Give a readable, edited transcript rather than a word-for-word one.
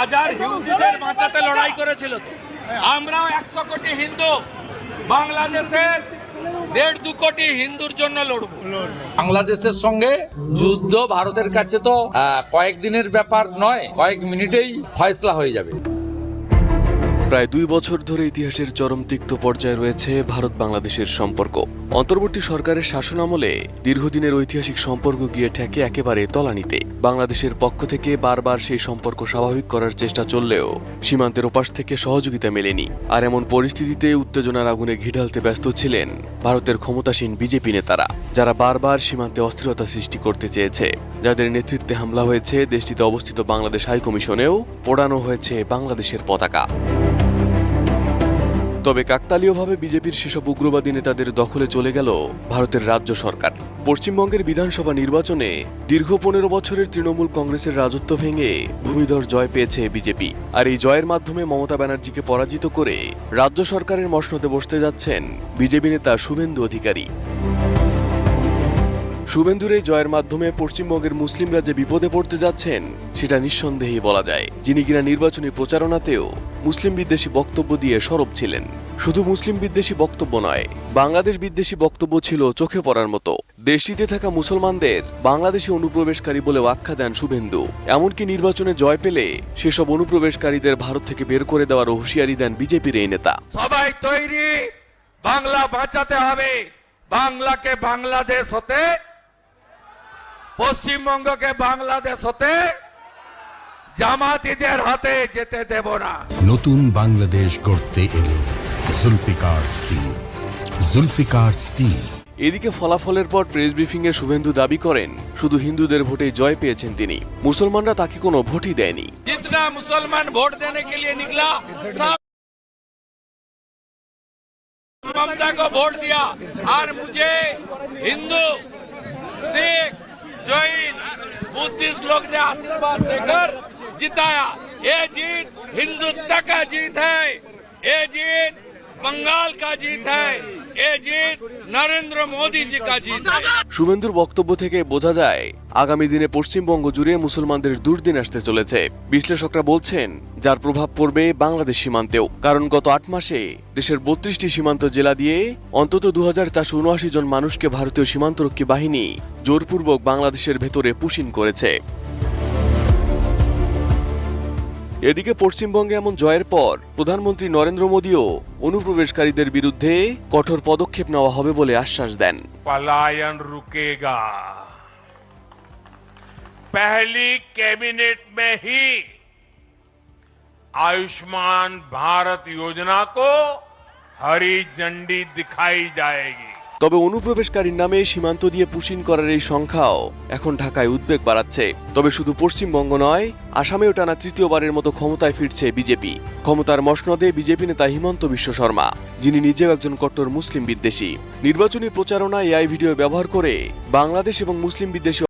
হাজার হিন্দুদের বাঁচাতে লড়াই করেছিল। তো আমরাও 100 কোটি হিন্দু বাংলাদেশের 1.5-2 কোটি হিন্দুর জন্য লড়ব। বাংলাদেশের সঙ্গে যুদ্ধ ভারতের কাছে তো কয়েকদিনের ব্যাপার নয়, কয়েক মিনিটেই ফয়সলা হয়ে যাবে। প্রায় 2 বছর ধরে ইতিহাসের চরম তিক্ত পর্যায়ে রয়েছে ভারত বাংলাদেশের সম্পর্ক। অন্তর্বর্তী সরকারের শাসনামলে দীর্ঘদিনের ঐতিহাসিক সম্পর্ক গিয়ে ঠেকে একেবারে তলানিতে। বাংলাদেশের পক্ষ থেকে বারবার সেই সম্পর্ক স্বাভাবিক করার চেষ্টা চললেও সীমান্তের ওপাশ থেকে সহযোগিতা মেলেনি। আর এমন পরিস্থিতিতে উত্তেজনার আগুনে ঘি ঢালতে ব্যস্ত ছিলেন ভারতের ক্ষমতাসীন বিজেপি নেতারা, যারা বারবার সীমান্তে অস্থিরতা সৃষ্টি করতে চেয়েছে, যাদের নেতৃত্বে হামলা হয়েছে দেশটিতে অবস্থিত বাংলাদেশ হাইকমিশনেও, পোড়ানো হয়েছে বাংলাদেশের পতাকা। তবে কাকতালীয়ভাবে বিজেপির সেসব উগ্রবাদী নেতাদের দখলে চলে গেল ভারতের রাজ্য সরকার। পশ্চিমবঙ্গের বিধানসভা নির্বাচনে দীর্ঘ 15 বছরের তৃণমূল কংগ্রেসের রাজত্ব ভেঙে ভূমিধর জয় পেয়েছে বিজেপি। আর এই জয়ের মাধ্যমে মমতা ব্যানার্জিকে পরাজিত করে রাজ্য সরকারের মসনদে বসতে যাচ্ছেন বিজেপি নেতা শুভেন্দু অধিকারী। শুভেন্দুর এই জয়ের মাধ্যমে পশ্চিমবঙ্গের মুসলিমরা যে বিপদে পড়তে যাচ্ছেন সেটা নিঃসন্দেহেই বলা যায়। যিনি কিনা নির্বাচনী প্রচারণাতেও মুসলিম বিদ্বেষী বক্তব্য দিয়ে সরব ছিলেন। শুধু মুসলিম বিদ্বেষী বক্তব্য নয়, বাংলাদেশ বিদ্বেষী বক্তব্য ছিল চোখে পড়ার মতো। দেশটিতে থাকা মুসলমানদের বাংলাদেশি অনুপ্রবেশকারী বলেও আখ্যা দেন শুভেন্দু। এমনকি নির্বাচনে জয় পেলে সেসব অনুপ্রবেশকারীদের ভারত থেকে বের করে দেওয়ার হুঁশিয়ারি দেন বিজেপির এই নেতা। সবাই তৈরি, বাংলা বাঁচাতে হবে, বাংলাকে বাংলাদেশ হতে, পশ্চিমবঙ্গকে বাংলাদেশ হতে জামাতিদের হাতে যেতে দেব না। নতুন বাংলাদেশ গড়তে এলো জুলফিকার স্টিল। জুলফিকার স্টিল। এদিকে ফলাফলের পর প্রেস ব্রিফিংয়ে শুভেন্দু দাবি করেন শুধু হিন্দুদের ভোটে জয় পেয়েছেন তিনি, মুসলমানরা তাকে কোনো ভোটই দেয়নি। जितना मुसलमान वोट देने के लिए निकला सब ममता को वोट दिया और मुझे हिंदू, सिख, जैन, बुद्धिस्ट लोग ने आशीर्वाद देकर जिताया। ये जीत हिंदुत्व का जीत है, ये जीत बंगाल का जीत है, ये जीत नरेंद्र मोदी जी का जीत है। শুভেন্দুর বক্তব্য থেকে বোঝা যায় আগামী দিনে পশ্চিমবঙ্গ জুড়ে মুসলমানদের দুর্দিন আসতে চলেছে। বিশ্লেষকরা বলছেন যার প্রভাব পড়বে বাংলাদেশ সীমান্তেও, কারণ গত 8 মাসে দেশের 32টি সীমান্ত জেলা দিয়ে অন্তত 2479 জন মানুষকে ভারতীয় সীমান্তরক্ষী বাহিনী জোরপূর্বক বাংলাদেশের ভেতরে পুশিন করেছে। এদিকে পশ্চিমবঙ্গে এমন জয়ের পর প্রধানমন্ত্রী নরেন্দ্র মোদীও অনুপ্রবেশকারীদের বিরুদ্ধে কঠোর পদক্ষেপ নেওয়া হবে বলে আশ্বাস দেন। पलायन रुकेगा। पहली कैबिनेट में ही आयुष्मान भारत योजना को हरी झंडी दिखाई जाएगी। তবে অনুপ্রবেশকারীর নামে সীমান্ত দিয়ে পুশিন করার এই সংখ্যাও এখন ঢাকায় উদ্বেগ বাড়াচ্ছে। তবে শুধু পশ্চিমবঙ্গ নয়, আসামেও টানা তৃতীয়বারের মতো ক্ষমতায় ফিরছে বিজেপি। ক্ষমতার মসনদে বিজেপি নেতা হিমন্ত বিশ্ব শর্মা, যিনি নিজেও একজন কট্টর মুসলিম বিদ্বেষী। নির্বাচনী প্রচারণায় এআই ভিডিও ব্যবহার করে বাংলাদেশ এবং মুসলিম বিদ্বেষী